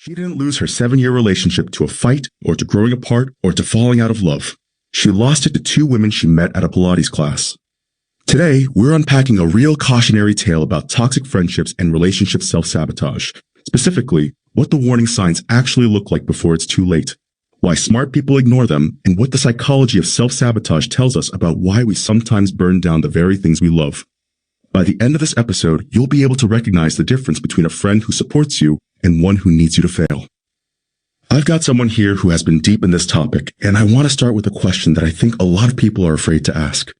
She didn't lose her 7-year relationship to a fight or to growing apart or to falling out of love. She lost it to 2 women she met at a Pilates class. Today, we're unpacking a real cautionary tale about toxic friendships and relationship self-sabotage. Specifically, what the warning signs actually look like before it's too late, why smart people ignore them, and what the psychology of self-sabotage tells us about why we sometimes burn down the very things we love. By the end of this episode, you'll be able to recognize the difference between a friend who supports you and one who needs you to fail. I've got someone here who has been deep in this topic, and I want to start with a question that I think a lot of people are afraid to ask.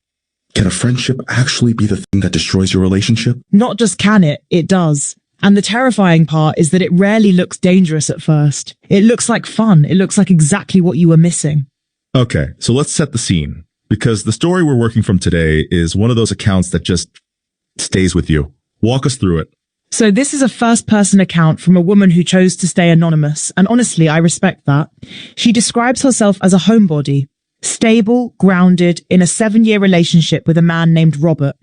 Can a friendship actually be the thing that destroys your relationship? Not just can it does. And the terrifying part is that it rarely looks dangerous at first. It looks like fun. It looks like exactly what you were missing. Okay, so let's set the scene, because the story we're working from today is one of those accounts that just stays with you. Walk us through it. So this is a first-person account from a woman who chose to stay anonymous, and honestly, I respect that. She describes herself as a homebody, stable, grounded, in a 7-year relationship with a man named Robert.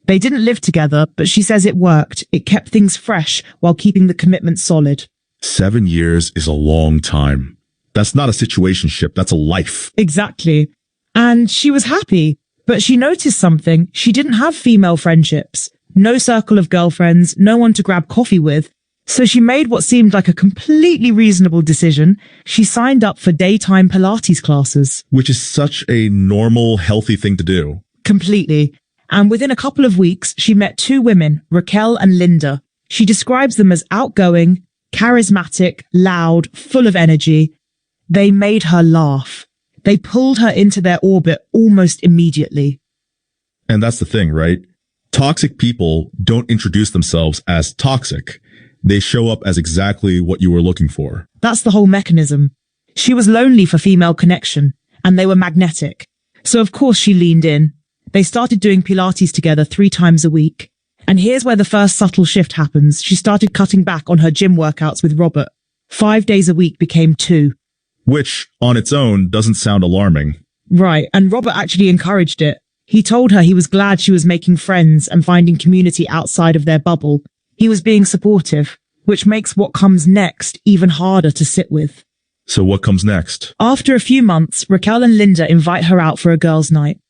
They didn't live together, but she says it worked. It kept things fresh while keeping the commitment solid. 7 years is a long time. That's not a situationship, that's a life. Exactly. And she was happy, but she noticed something. She didn't have female friendships. No circle of girlfriends, no one to grab coffee with. So she made what seemed like a completely reasonable decision. She signed up for daytime Pilates classes. Which is such a normal, healthy thing to do. Completely. And within a couple of weeks, she met 2 women, Raquel and Linda. She describes them as outgoing, charismatic, loud, full of energy. They made her laugh. They pulled her into their orbit almost immediately. And that's the thing, right? Toxic people don't introduce themselves as toxic. They show up as exactly what you were looking for. That's the whole mechanism. She was lonely for female connection, and they were magnetic. So of course she leaned in. They started doing Pilates together 3 times a week. And here's where the first subtle shift happens. She started cutting back on her gym workouts with Robert. 5 days a week became 2. Which, on its own, doesn't sound alarming. Right, and Robert actually encouraged it. He told her he was glad she was making friends and finding community outside of their bubble. He was being supportive, which makes what comes next even harder to sit with. So what comes next? After a few months, Raquel and Linda invite her out for a girls' night.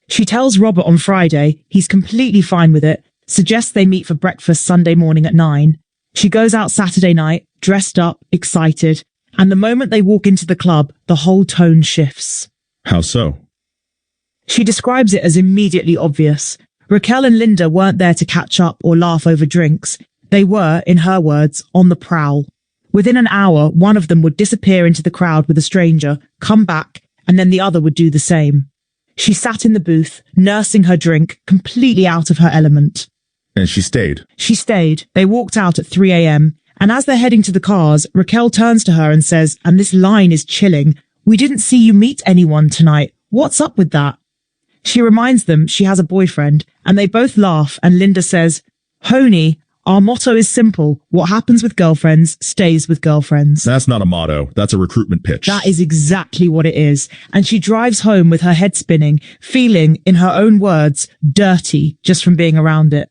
She tells Robert on Friday, he's completely fine with it, suggests they meet for breakfast Sunday morning at 9. She goes out Saturday night, dressed up, excited, and the moment they walk into the club, the whole tone shifts. How so? She describes it as immediately obvious. Raquel and Linda weren't there to catch up or laugh over drinks. They were, in her words, on the prowl. Within an hour, one of them would disappear into the crowd with a stranger, come back, and then the other would do the same. She sat in the booth, nursing her drink, completely out of her element. And she stayed. She stayed. They walked out at 3 a.m. And as they're heading to the cars, Raquel turns to her and says, and this line is chilling, "We didn't see you meet anyone tonight. What's up with that?" She reminds them she has a boyfriend, and they both laugh, and Linda says, "Honey, our motto is simple. What happens with girlfriends stays with girlfriends." That's not a motto. That's a recruitment pitch. That is exactly what it is. And she drives home with her head spinning, feeling, in her own words, dirty just from being around it.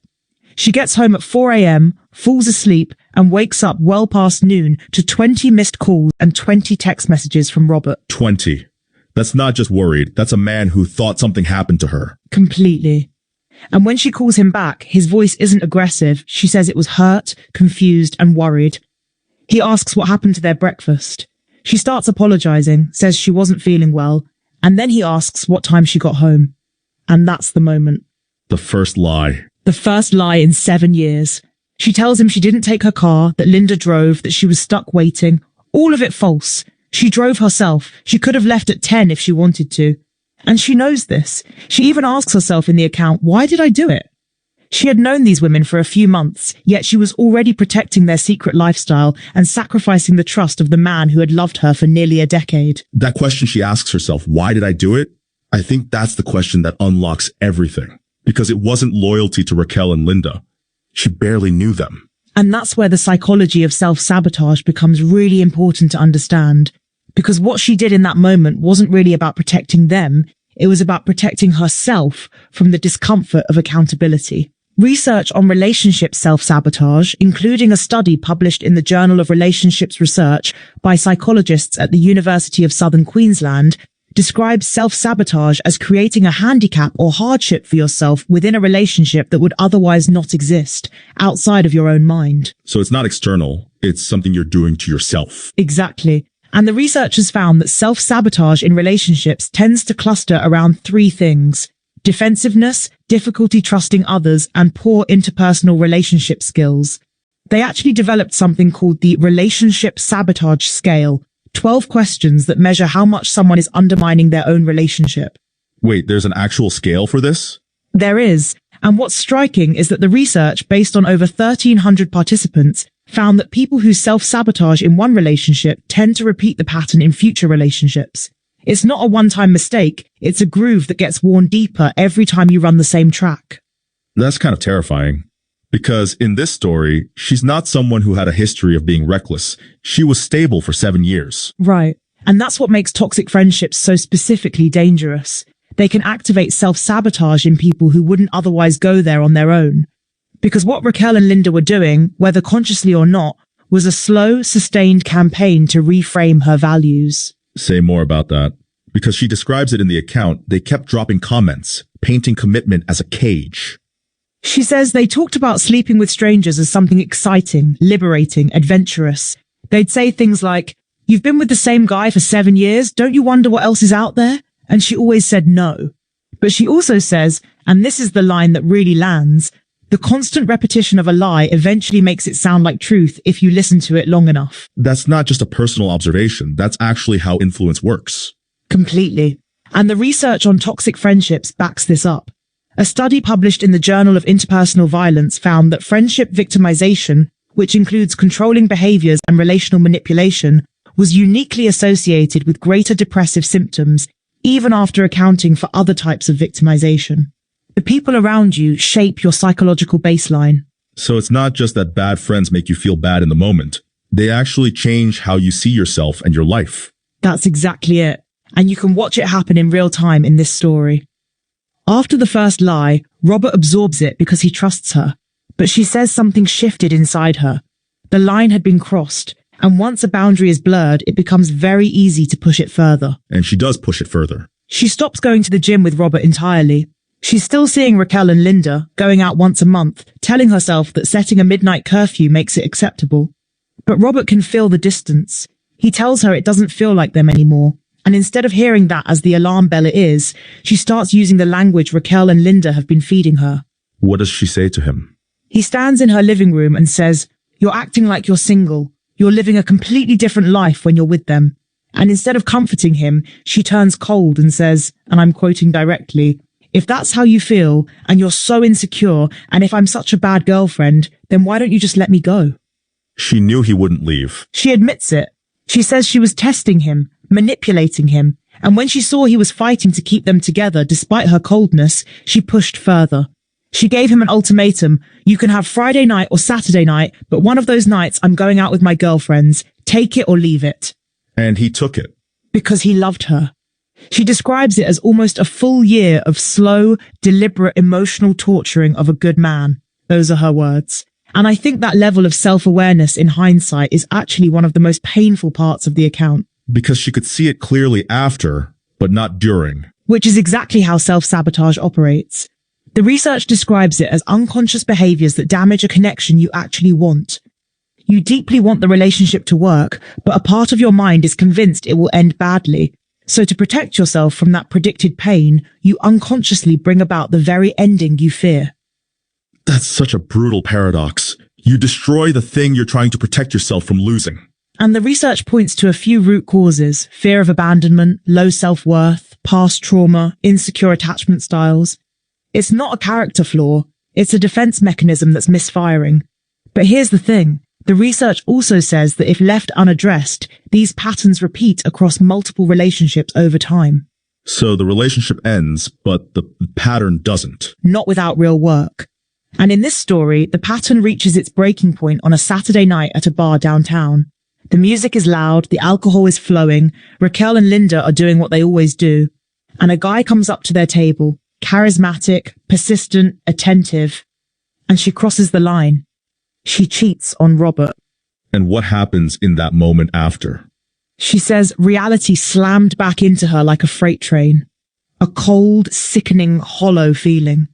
She gets home at 4 a.m., falls asleep, and wakes up well past noon to 20 missed calls and 20 text messages from Robert. 20. That's not just worried. That's a man who thought something happened to her. Completely. And when she calls him back, his voice isn't aggressive. She says it was hurt, confused, and worried. He asks what happened to their breakfast. She starts apologizing, says she wasn't feeling well, and then he asks what time she got home. And that's the moment. The first lie. The first lie in 7 years. She tells him she didn't take her car, that Linda drove, that she was stuck waiting. All of it false. She drove herself. She could have left at 10 if she wanted to. And she knows this. She even asks herself in the account, why did I do it? She had known these women for a few months, yet she was already protecting their secret lifestyle and sacrificing the trust of the man who had loved her for nearly a decade. That question she asks herself, why did I do it? I think that's the question that unlocks everything. Because it wasn't loyalty to Raquel and Linda. She barely knew them. And that's where the psychology of self-sabotage becomes really important to understand. Because what she did in that moment wasn't really about protecting them. It was about protecting herself from the discomfort of accountability. Research on relationship self-sabotage, including a study published in the Journal of Relationships Research by psychologists at the University of Southern Queensland, describes self-sabotage as creating a handicap or hardship for yourself within a relationship that would otherwise not exist outside of your own mind. So it's not external, it's something you're doing to yourself. Exactly. And the researchers found that self-sabotage in relationships tends to cluster around three things: defensiveness, difficulty trusting others, and poor interpersonal relationship skills. They actually developed something called the Relationship Sabotage Scale, 12 questions that measure how much someone is undermining their own relationship. Wait, there's an actual scale for this? There is. And what's striking is that the research, based on over 1,300 participants, found that people who self-sabotage in one relationship tend to repeat the pattern in future relationships. It's not a one-time mistake, it's a groove that gets worn deeper every time you run the same track. That's kind of terrifying. Because in this story, she's not someone who had a history of being reckless. She was stable for 7 years. Right. And that's what makes toxic friendships so specifically dangerous. They can activate self-sabotage in people who wouldn't otherwise go there on their own. Because what Raquel and Linda were doing, whether consciously or not, was a slow, sustained campaign to reframe her values. Say more about that. Because she describes it in the account, they kept dropping comments, painting commitment as a cage. She says they talked about sleeping with strangers as something exciting, liberating, adventurous. They'd say things like, "You've been with the same guy for 7 years, don't you wonder what else is out there?" And she always said no. But she also says, and this is the line that really lands, the constant repetition of a lie eventually makes it sound like truth if you listen to it long enough. That's not just a personal observation, that's actually how influence works. Completely. And the research on toxic friendships backs this up. A study published in the Journal of Interpersonal Violence found that friendship victimization, which includes controlling behaviors and relational manipulation, was uniquely associated with greater depressive symptoms, even after accounting for other types of victimization. The people around you shape your psychological baseline. So it's not just that bad friends make you feel bad in the moment. They actually change how you see yourself and your life. That's exactly it. And you can watch it happen in real time in this story. After the first lie, Robert absorbs it because he trusts her. But she says something shifted inside her. The line had been crossed, and once a boundary is blurred, it becomes very easy to push it further. And she does push it further. She stops going to the gym with Robert entirely. She's still seeing Raquel and Linda, going out once a month, telling herself that setting a midnight curfew makes it acceptable. But Robert can feel the distance. He tells her it doesn't feel like them anymore. And instead of hearing that as the alarm bell it is, she starts using the language Raquel and Linda have been feeding her. What does she say to him? He stands in her living room and says, "You're acting like you're single. You're living a completely different life when you're with them." And instead of comforting him, she turns cold and says, and I'm quoting directly, "If that's how you feel, and you're so insecure, and if I'm such a bad girlfriend, then why don't you just let me go?" She knew he wouldn't leave. She admits it. She says she was testing him, manipulating him, and when she saw he was fighting to keep them together despite her coldness, she pushed further. She gave him an ultimatum: "You can have Friday night or Saturday night, but one of those nights I'm going out with my girlfriends. Take it or leave it." And he took it. Because he loved her. She describes it as almost a full year of slow, deliberate emotional torturing of a good man. Those are her words. And I think that level of self-awareness in hindsight is actually one of the most painful parts of the account. Because she could see it clearly after, but not during. Which is exactly how self-sabotage operates. The research describes it as unconscious behaviors that damage a connection you actually want. You deeply want the relationship to work, but a part of your mind is convinced it will end badly. So to protect yourself from that predicted pain, you unconsciously bring about the very ending you fear. That's such a brutal paradox. You destroy the thing you're trying to protect yourself from losing. And the research points to a few root causes: fear of abandonment, low self-worth, past trauma, insecure attachment styles. It's not a character flaw, it's a defense mechanism that's misfiring. But here's the thing. The research also says that if left unaddressed, these patterns repeat across multiple relationships over time. So the relationship ends, but the pattern doesn't. Not without real work. And in this story, the pattern reaches its breaking point on a Saturday night at a bar downtown. The music is loud, the alcohol is flowing, Raquel and Linda are doing what they always do. And a guy comes up to their table, charismatic, persistent, attentive. and she crosses the line. She cheats on Robert. And what happens in that moment after? She says reality slammed back into her like a freight train. A cold, sickening, hollow feeling.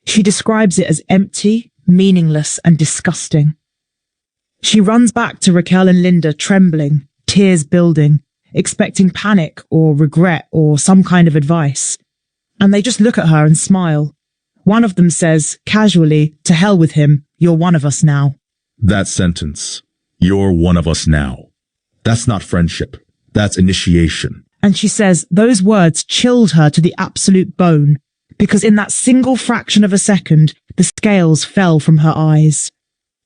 She describes it as empty, meaningless, and disgusting. She runs back to Raquel and Linda trembling, tears building, expecting panic or regret or some kind of advice. And they just look at her and smile. One of them says, casually, to hell with him, you're one of us now. That sentence, you're one of us now. That's not friendship. That's initiation. And she says those words chilled her to the absolute bone, because in that single fraction of a second, the scales fell from her eyes.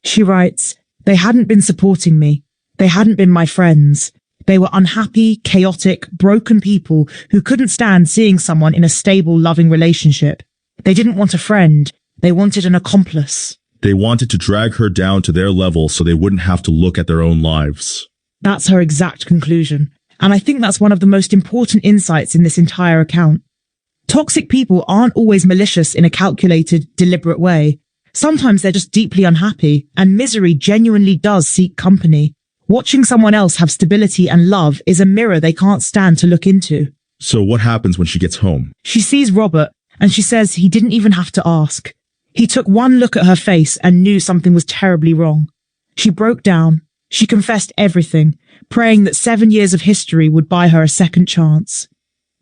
She writes, they hadn't been supporting me. They hadn't been my friends. They were unhappy, chaotic, broken people who couldn't stand seeing someone in a stable, loving relationship. They didn't want a friend. They wanted an accomplice. They wanted to drag her down to their level so they wouldn't have to look at their own lives. That's her exact conclusion. And I think that's one of the most important insights in this entire account. Toxic people aren't always malicious in a calculated, deliberate way. Sometimes they're just deeply unhappy, and misery genuinely does seek company. Watching someone else have stability and love is a mirror they can't stand to look into. So what happens when she gets home? She sees Robert, and she says he didn't even have to ask. He took one look at her face and knew something was terribly wrong. She broke down. She confessed everything, praying that 7 years of history would buy her a second chance.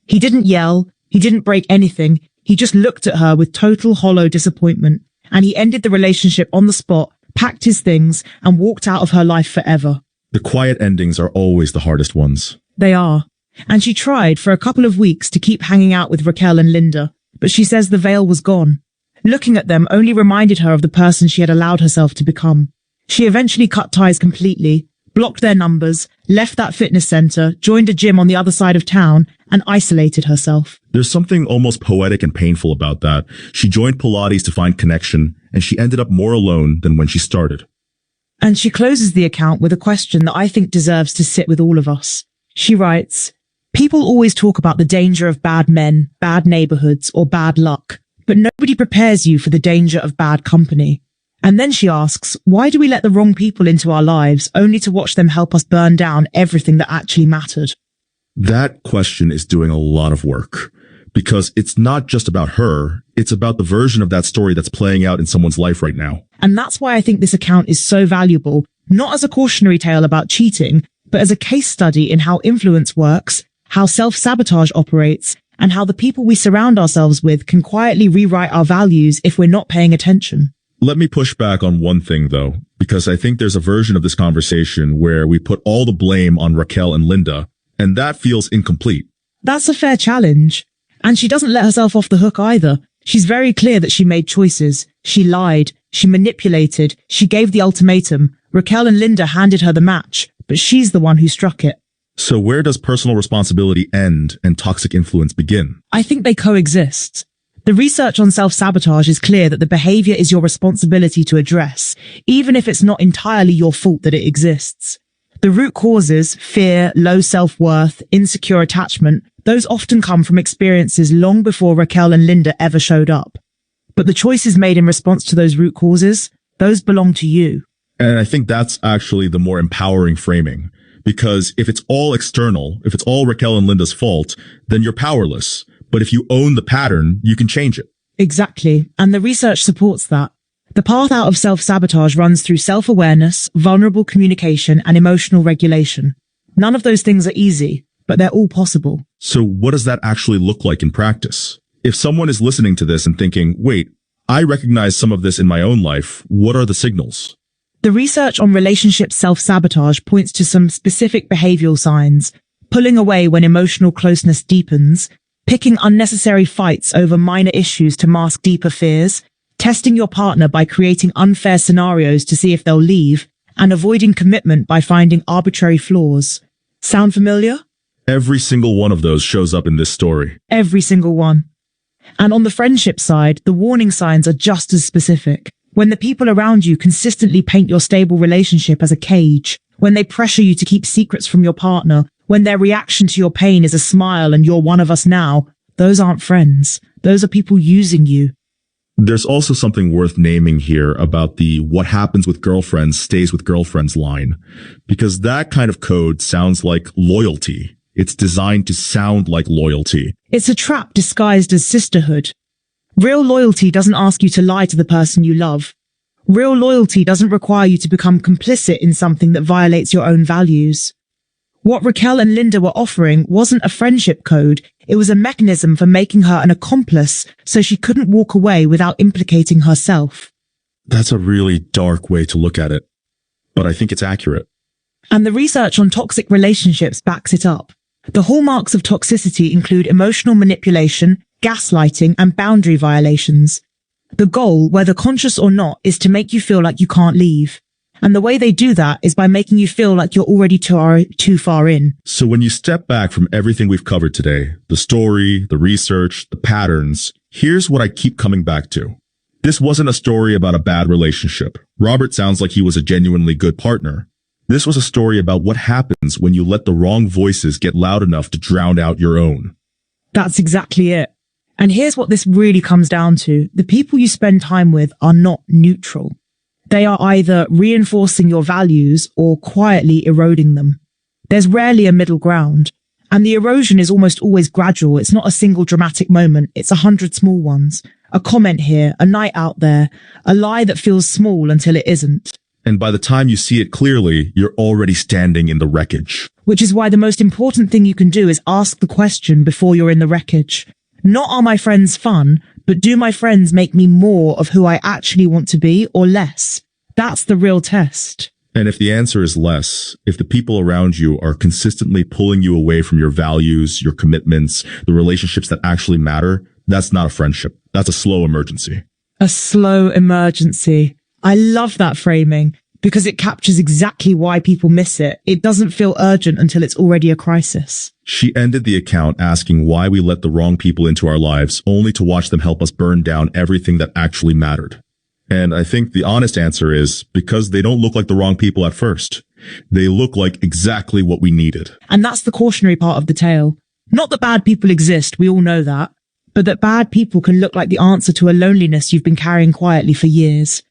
He didn't yell. He didn't break anything. He just looked at her with total hollow disappointment, and he ended the relationship on the spot, packed his things, and walked out of her life forever. The quiet endings are always the hardest ones. They are. And she tried for a couple of weeks to keep hanging out with Raquel and Linda, but she says the veil was gone. Looking at them only reminded her of the person she had allowed herself to become. She eventually cut ties completely, blocked their numbers, left that fitness center, joined a gym on the other side of town, and isolated herself. There's something almost poetic and painful about that. She joined Pilates to find connection, and she ended up more alone than when she started. And she closes the account with a question that I think deserves to sit with all of us. She writes, people always talk about the danger of bad men, bad neighborhoods, or bad luck, but nobody prepares you for the danger of bad company. And then she asks, why do we let the wrong people into our lives only to watch them help us burn down everything that actually mattered? That question is doing a lot of work, because it's not just about her, it's about the version of that story that's playing out in someone's life right now. And that's why I think this account is so valuable, not as a cautionary tale about cheating, but as a case study in how influence works, how self-sabotage operates, and how the people we surround ourselves with can quietly rewrite our values if we're not paying attention. Let me push back on one thing, though, because I think there's a version of this conversation where we put all the blame on Raquel and Linda, and that feels incomplete. That's a fair challenge. And she doesn't let herself off the hook either. She's very clear that she made choices. She lied. She manipulated. She gave the ultimatum. Raquel and Linda handed her the match, but she's the one who struck it. So where does personal responsibility end and toxic influence begin? I think they coexist. The research on self-sabotage is clear that the behavior is your responsibility to address, even if it's not entirely your fault that it exists. The root causes, fear, low self-worth, insecure attachment, those often come from experiences long before Raquel and Linda ever showed up. But the choices made in response to those root causes, those belong to you. And I think that's actually the more empowering framing, because if it's all external, if it's all Raquel and Linda's fault, then you're powerless. But if you own the pattern, you can change it. Exactly. And the research supports that. The path out of self-sabotage runs through self-awareness, vulnerable communication, and emotional regulation. None of those things are easy, but they're all possible. So what does that actually look like in practice? If someone is listening to this and thinking, wait, I recognize some of this in my own life, what are the signals? The research on relationship self-sabotage points to some specific behavioral signs: pulling away when emotional closeness deepens, picking unnecessary fights over minor issues to mask deeper fears, testing your partner by creating unfair scenarios to see if they'll leave, and avoiding commitment by finding arbitrary flaws. Sound familiar? Every single one of those shows up in this story. Every single one. And on the friendship side, the warning signs are just as specific. When the people around you consistently paint your stable relationship as a cage, when they pressure you to keep secrets from your partner, when their reaction to your pain is a smile and you're one of us now, those aren't friends. Those are people using you. There's also something worth naming here about the what happens with girlfriends stays with girlfriends line, because that kind of code sounds like loyalty. It's designed to sound like loyalty. It's a trap disguised as sisterhood. Real loyalty doesn't ask you to lie to the person you love. Real loyalty doesn't require you to become complicit in something that violates your own values. What Raquel and Linda were offering wasn't a friendship code. It was a mechanism for making her an accomplice so she couldn't walk away without implicating herself. That's a really dark way to look at it, but I think it's accurate. And the research on toxic relationships backs it up. The hallmarks of toxicity include emotional manipulation, gaslighting, and boundary violations. The goal, whether conscious or not, is to make you feel like you can't leave. And the way they do that is by making you feel like you're already too far in. So when you step back from everything we've covered today, the story, the research, the patterns, here's what I keep coming back to. This wasn't a story about a bad relationship. Robert sounds like he was a genuinely good partner. This was a story about what happens when you let the wrong voices get loud enough to drown out your own. That's exactly it. And here's what this really comes down to. The people you spend time with are not neutral. They are either reinforcing your values or quietly eroding them. There's rarely a middle ground. And the erosion is almost always gradual. It's not a single dramatic moment. It's 100 small ones. A comment here, a night out there, a lie that feels small until it isn't. And by the time you see it clearly, you're already standing in the wreckage. Which is why the most important thing you can do is ask the question before you're in the wreckage. Not are my friends fun, but do my friends make me more of who I actually want to be or less? That's the real test. And if the answer is less, if the people around you are consistently pulling you away from your values, your commitments, the relationships that actually matter, that's not a friendship. That's a slow emergency. A slow emergency. I love that framing because it captures exactly why people miss it. It doesn't feel urgent until it's already a crisis. She ended the account asking why we let the wrong people into our lives only to watch them help us burn down everything that actually mattered. And I think the honest answer is because they don't look like the wrong people at first. They look like exactly what we needed. And that's the cautionary part of the tale. Not that bad people exist, we all know that, but that bad people can look like the answer to a loneliness you've been carrying quietly for years.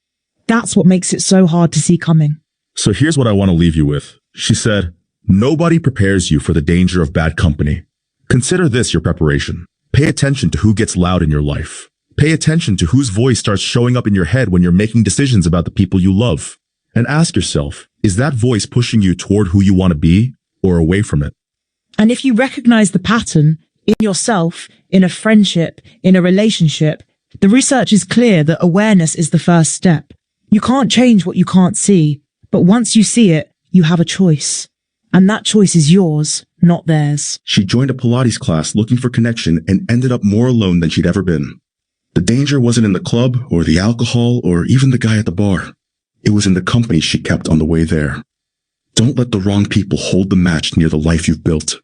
That's what makes it so hard to see coming. So here's what I want to leave you with. She said, nobody prepares you for the danger of bad company. Consider this your preparation. Pay attention to who gets loud in your life. Pay attention to whose voice starts showing up in your head when you're making decisions about the people you love. And ask yourself, is that voice pushing you toward who you want to be or away from it? And if you recognize the pattern in yourself, in a friendship, in a relationship, the research is clear that awareness is the first step. You can't change what you can't see, but once you see it, you have a choice. And that choice is yours, not theirs. She joined a Pilates class looking for connection and ended up more alone than she'd ever been. The danger wasn't in the club or the alcohol or even the guy at the bar. It was in the company she kept on the way there. Don't let the wrong people hold the match near the life you've built.